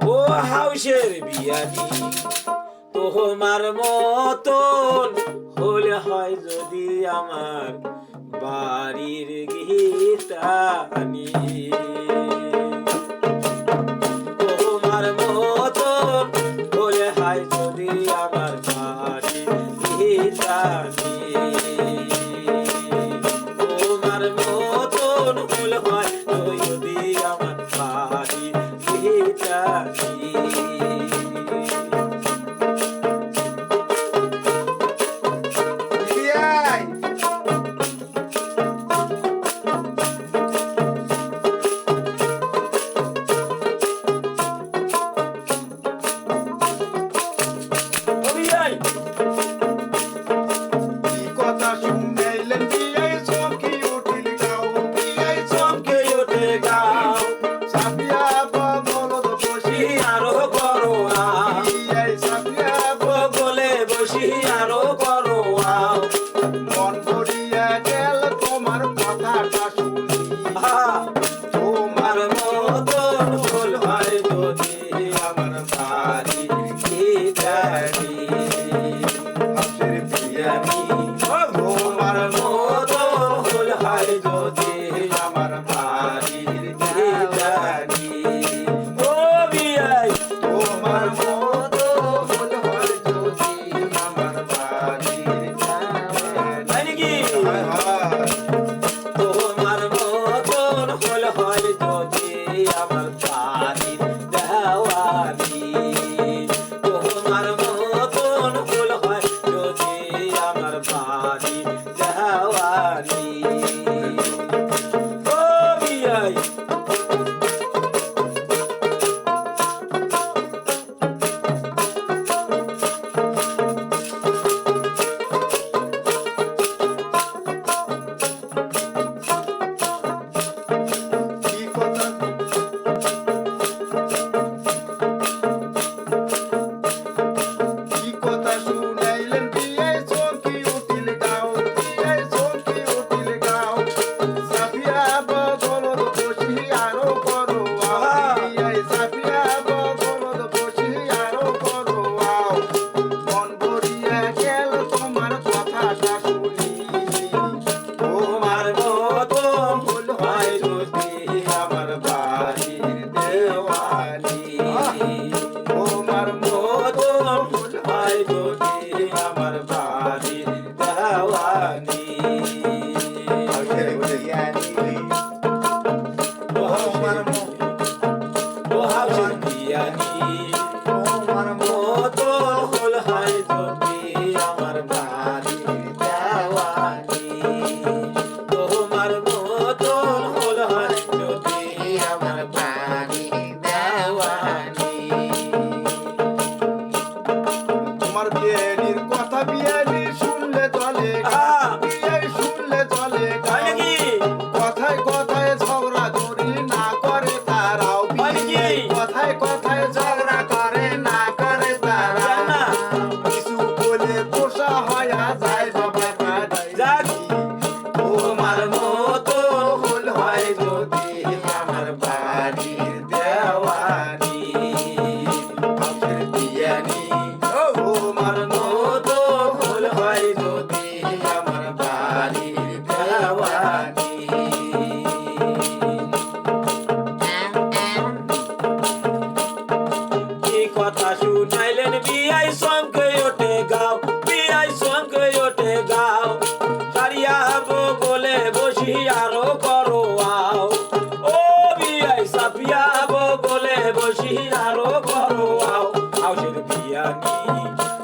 ও হাউসের বিয়ানি তোমার মতন হলে হয় যদি আমার বাড়ির গীতানি তোমার মতন হলে হয় যদি আমার বাড়ির গীতানি তোমার মতন হলে হয় যদি আমার বাড়ির গীতানি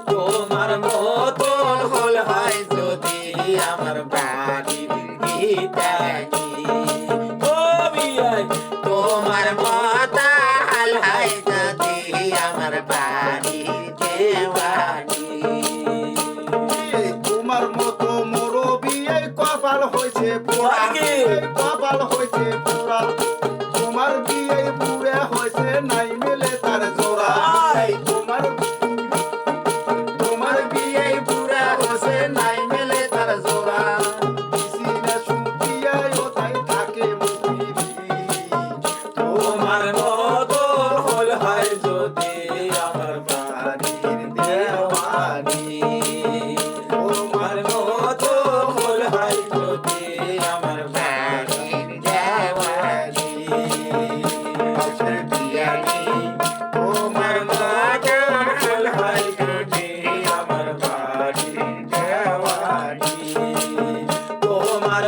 তোমার মতন হল হয় যদি আমার বাড়ির গীতানি ও বিয়াই তোমার মতাল হয় যদি আমার বাড়ির দেওয়ানি তোমার মতো মোরো বিয়ে কপাল হয়েছে পোড়া কপাল হয়েছে পোড়া তোমার বিয়ে পুরে হয়েছে নাই মেলে তার জোড়া তোমার বিয়ে পুরা হয়েছে নাই মেলে তার জোড়া সিনা শুকিয়ে ও তাই থাকে মুখিরি জানি তোমার মতন ফুল হয় যদি আমার বাড়ির দেওয়ানি তোমার